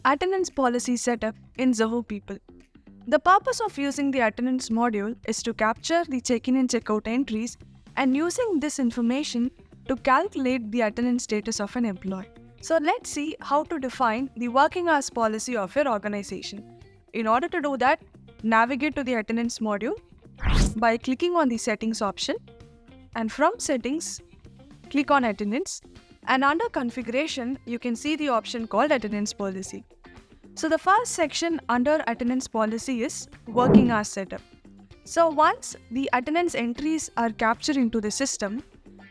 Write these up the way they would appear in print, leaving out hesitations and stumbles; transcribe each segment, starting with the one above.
attendance policy setup in Zoho People. The purpose of using the attendance module is to capture the check-in and check-out entries and using this information to calculate the attendance status of an employee. So let's see how to define the working hours policy of your organization. In order to do that, navigate to the attendance module by clicking on the settings option, and from settings, click on attendance, and under configuration, you can see the option called attendance policy. So the first section under attendance policy is working hours setup. So once the attendance entries are captured into the system,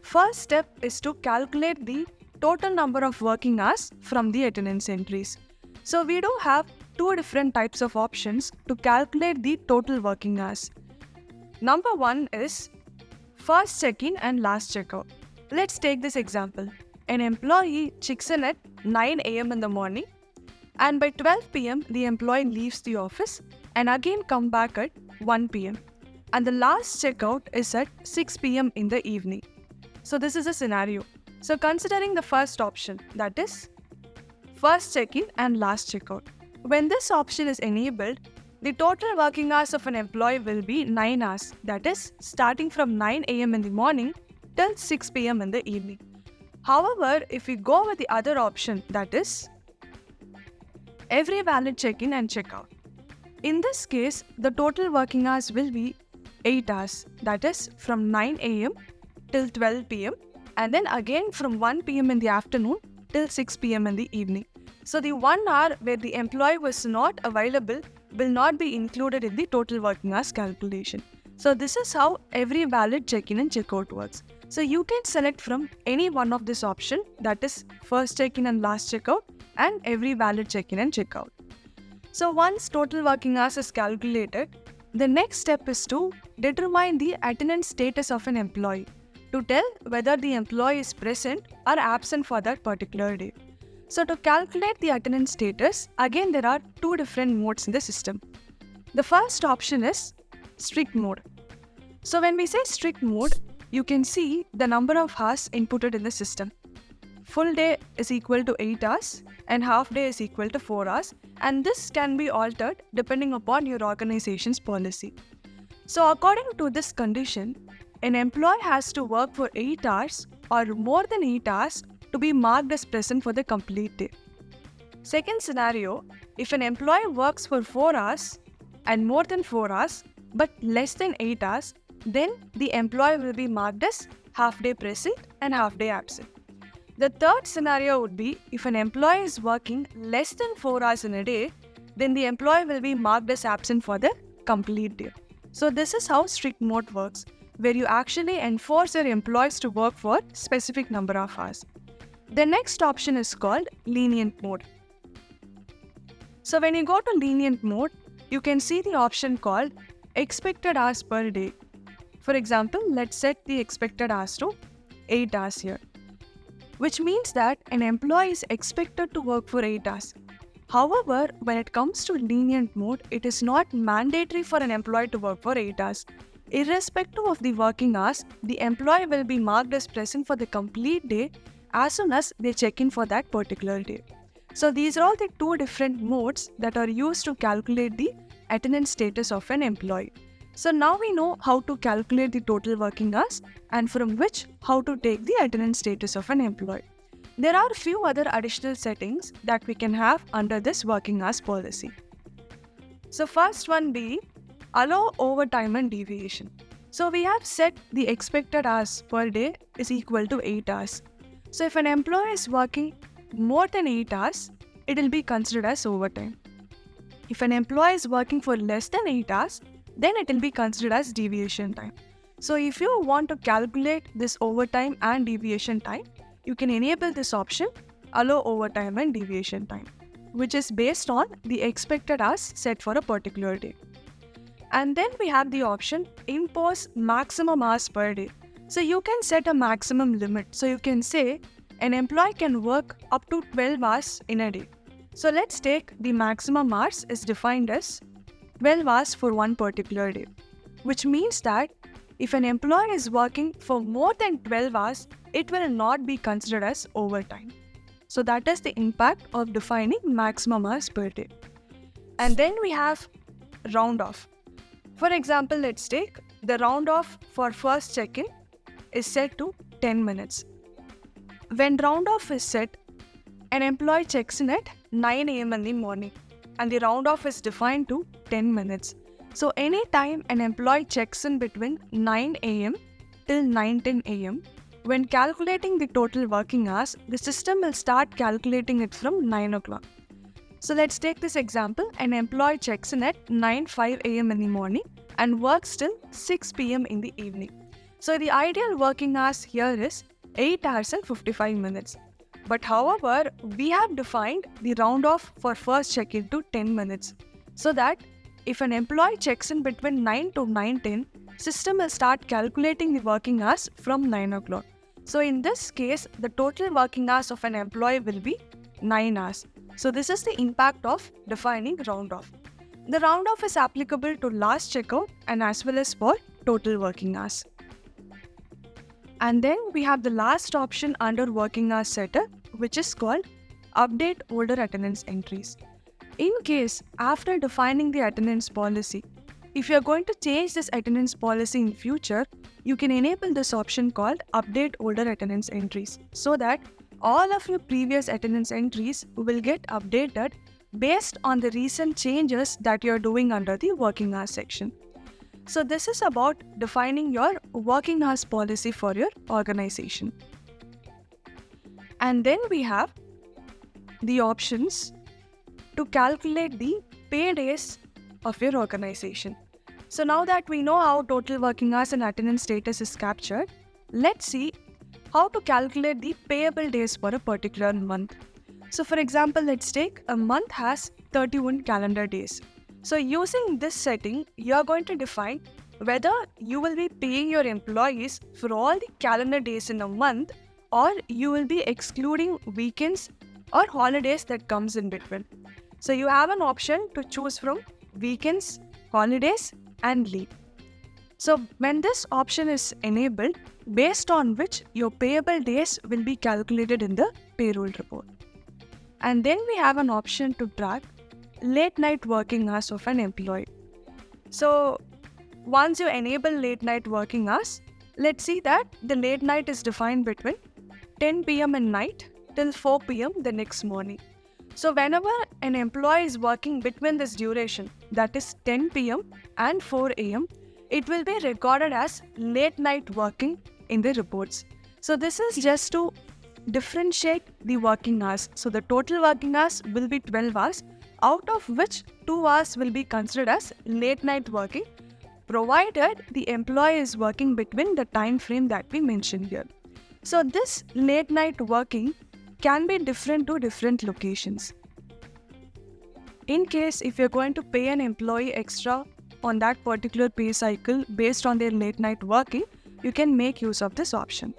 first step is to calculate the total number of working hours from the attendance entries. So we do have two different types of options to calculate the total working hours. Number one is first check-in and last checkout. Let's take this example. An employee checks in at 9 a.m. in the morning, and by 12 p.m. the employee leaves the office and again come back at 1 p.m. and the last checkout is at 6 p.m. in the evening. So this is a scenario. So considering the first option, that is first check-in and last checkout. When this option is enabled, the total working hours of an employee will be 9 hours, that is starting from 9 a.m. in the morning till 6 p.m. in the evening. However, if we go with the other option, that is every valid check-in and check-out. In this case, the total working hours will be 8 hours, that is from 9 a.m. till 12 p.m. and then again from 1 p.m. in the afternoon till 6 p.m. in the evening. So the 1 hour where the employee was not available will not be included in the total working hours calculation. So this is how every valid check-in and check-out works. So you can select from any one of this option, that is first check-in and last check-out, and every valid check-in and check-out. So once total working hours is calculated, the next step is to determine the attendance status of an employee to tell whether the employee is present or absent for that particular day. So to calculate the attendance status, again there are two different modes in the system. The first option is strict mode. So when we say strict mode, you can see the number of hours inputted in the system. Full day is equal to 8 hours and half day is equal to 4 hours, and this can be altered depending upon your organization's policy. So according to this condition, an employee has to work for 8 hours or more than 8 hours to be marked as present for the complete day. Second scenario, if an employee works for 4 hours and more than 4 hours but less than 8 hours, then the employee will be marked as half day present and half day absent. The third scenario would be if an employee is working less than 4 hours in a day, then the employee will be marked as absent for the complete day. So this is how strict mode works, where you actually enforce your employees to work for specific number of hours. The next option is called lenient mode. So when you go to lenient mode, you can see the option called expected hours per day. For example, let's set the expected hours to 8 hours here, which means that an employee is expected to work for 8 hours. However, when it comes to lenient mode, it is not mandatory for an employee to work for 8 hours. Irrespective of the working hours, the employee will be marked as present for the complete day as soon as they check in for that particular day. So these are all the two different modes that are used to calculate the attendance status of an employee. So now we know how to calculate the total working hours and from which how to take the attendance status of an employee. There are a few other additional settings that we can have under this working hours policy. So first one be allow overtime and deviation. So we have set the expected hours per day is equal to 8 hours. So if an employee is working more than 8 hours, it will be considered as overtime. If an employee is working for less than 8 hours, then it will be considered as deviation time. So if you want to calculate this overtime and deviation time, you can enable this option, allow overtime and deviation time, which is based on the expected hours set for a particular day. And then we have the option, impose maximum hours per day. So you can set a maximum limit. So you can say an employee can work up to 12 hours in a day. So let's take the maximum hours is defined as 12 hours for one particular day, which means that if an employee is working for more than 12 hours, it will not be considered as overtime. So that is the impact of defining maximum hours per day. And then we have round off. For example, let's take the round off for first check-in is set to 10 minutes. When round off is set, an employee checks in at 9 a.m. in the morning and the round off is defined to 10 minutes. So anytime an employee checks in between 9 a.m. till 9:10 a.m., when calculating the total working hours, the system will start calculating it from 9 o'clock. So let's take this example. An employee checks in at 9:05 a.m. in the morning and works till 6 p.m. in the evening. So the ideal working hours here is 8 hours and 55 minutes. But however, we have defined the round off for first check-in to 10 minutes. So that if an employee checks in between 9 to 9:10, system will start calculating the working hours from 9 o'clock. So in this case, the total working hours of an employee will be 9 hours. So this is the impact of defining round off. The round off is applicable to last checkout and as well as for total working hours. And then we have the last option under working hours setup, which is called update older attendance entries. In case after defining the attendance policy, if you are going to change this attendance policy in future, you can enable this option called update older attendance entries so that all of your previous attendance entries will get updated based on the recent changes that you are doing under the working hours section. So this is about defining your working hours policy for your organization. And then we have the options to calculate the pay days of your organization. So now that we know how total working hours and attendance status is captured, let's see how to calculate the payable days for a particular month. So for example, let's take a month has 31 calendar days. So using this setting, you are going to define whether you will be paying your employees for all the calendar days in a month or you will be excluding weekends or holidays that comes in between. So you have an option to choose from weekends, holidays and leave. So when this option is enabled, based on which your payable days will be calculated in the payroll report. And then we have an option to track late night working hours of an employee. So once you enable late night working hours, let's see that the late night is defined between 10 p.m. at night till 4 p.m. the next morning. So whenever an employee is working between this duration, that is 10 p.m. and 4 a.m., it will be recorded as late night working in the reports. So this is just to differentiate the working hours. So the total working hours will be 12 hours, out of which 2 hours will be considered as late night working, provided the employee is working between the time frame that we mentioned here. So this late night working can be different to different locations. In case if you're going to pay an employee extra on that particular pay cycle based on their late night working, you can make use of this option.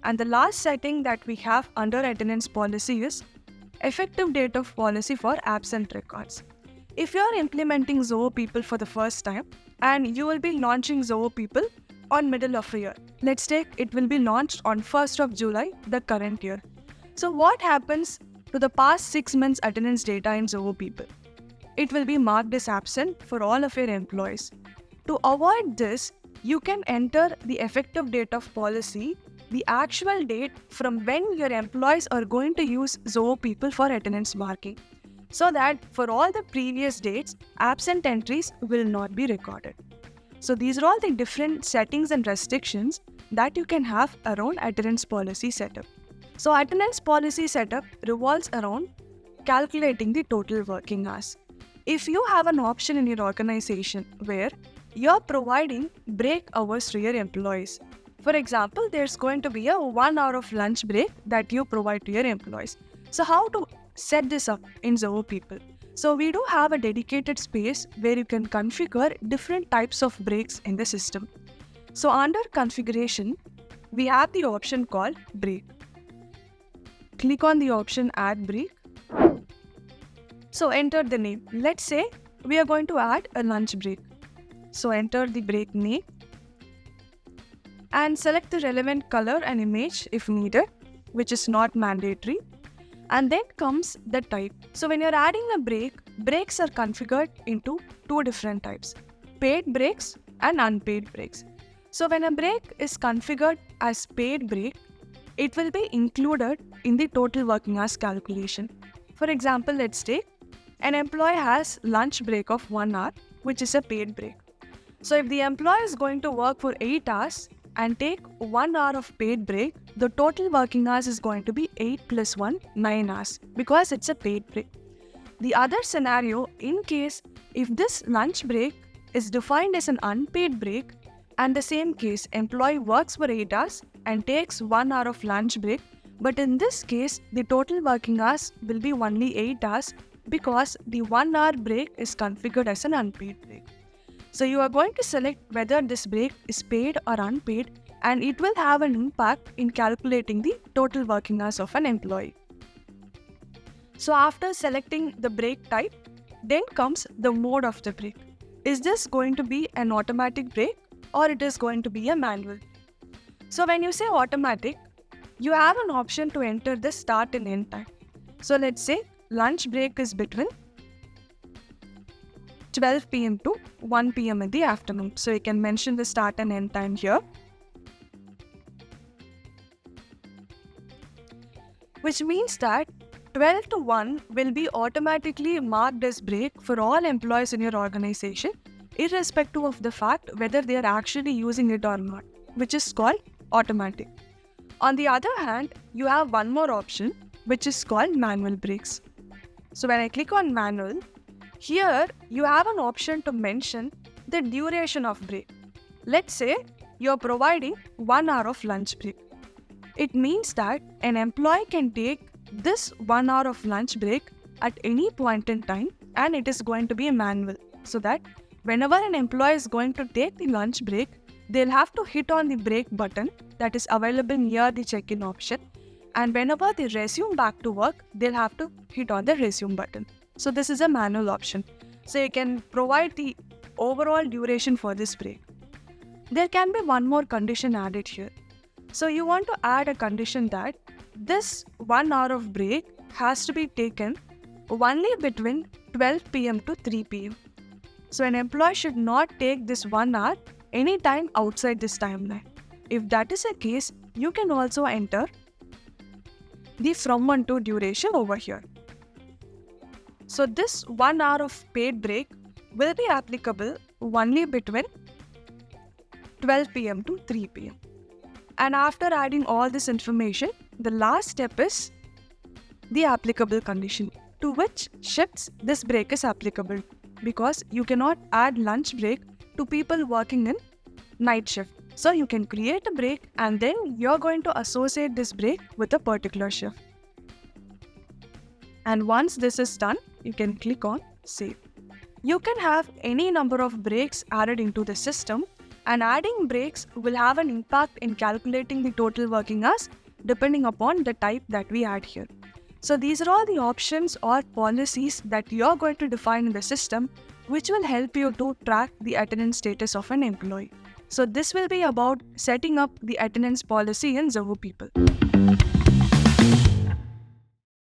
And the last setting that we have under attendance policy is effective date of policy for absent records. If you are implementing Zoho People for the first time and you will be launching Zoho People on middle of a year, let's take it will be launched on 1st of July the current year. So what happens to the past 6 months attendance data in Zoho People? It will be marked as absent for all of your employees. To avoid this, you can enter the effective date of policy, the actual date from when your employees are going to use Zoho People for attendance marking, so that for all the previous dates, absent entries will not be recorded. So these are all the different settings and restrictions that you can have around attendance policy setup. So attendance policy setup revolves around calculating the total working hours. If you have an option in your organization where you're providing break hours to your employees, for example, there's going to be a 1 hour of lunch break that you provide to your employees. So how to set this up in Zoho People? So we do have a dedicated space where you can configure different types of breaks in the system. So under configuration, we have the option called break. Click on the option add break. So enter the name. Let's say we are going to add a lunch break. So enter the break name and select the relevant color and image if needed. which is not mandatory. And then comes the type. So when you're adding a break, breaks are configured into two different types: paid breaks and unpaid breaks. So when a break is configured as paid break, it will be included in the total working hours calculation. For example, let's take an employee has lunch break of 1 hour, which is a paid break. So if the employee is going to work for 8 hours and take 1 hour of paid break, the total working hours is going to be 8 plus 1, 9 hours, because it's a paid break. The other scenario, in case if this lunch break is defined as an unpaid break, and the same case, employee works for 8 hours and takes 1 hour of lunch break, but in this case, the total working hours will be only 8 hours because the 1 hour break is configured as an unpaid break. So you are going to select whether this break is paid or unpaid, and it will have an impact in calculating the total working hours of an employee. So after selecting the break type, then comes the mode of the break. Is this going to be an automatic break or it is going to be a manual? So when you say automatic, you have an option to enter the start and end time. So let's say lunch break is between 12 p.m. to 1 p.m. in the afternoon. So you can mention the start and end time here, which means that 12 to 1 will be automatically marked as break for all employees in your organization, irrespective of the fact whether they are actually using it or not, which is called automatic. On the other hand, you have one more option, which is called manual breaks. So when I click on manual, here you have an option to mention the duration of break. Let's say you're providing 1 hour of lunch break. It means that an employee can take this 1 hour of lunch break at any point in time, and it is going to be a manual, so that whenever an employee is going to take the lunch break, they'll have to hit on the break button that is available near the check-in option, and whenever they resume back to work, they'll have to hit on the resume button. So this is a manual option. So you can provide the overall duration for this break. There can be one more condition added here. So you want to add a condition that this 1 hour of break has to be taken only between 12 p.m. to 3 p.m. So an employee should not take this 1 hour anytime outside this timeline. If that is the case, you can also enter the from and to duration over here. So this 1 hour of paid break will be applicable only between 12 p.m. to 3 p.m. And after adding all this information, the last step is the applicable condition, to which shifts this break is applicable, because you cannot add lunch break to people working in night shift. So you can create a break and then you're going to associate this break with a particular shift. And once this is done, you can click on save. You can have any number of breaks added into the system, and adding breaks will have an impact in calculating the total working hours depending upon the type that we add here. So these are all the options or policies that you're going to define in the system, which will help you to track the attendance status of an employee. So this will be about setting up the attendance policy in Zoho People.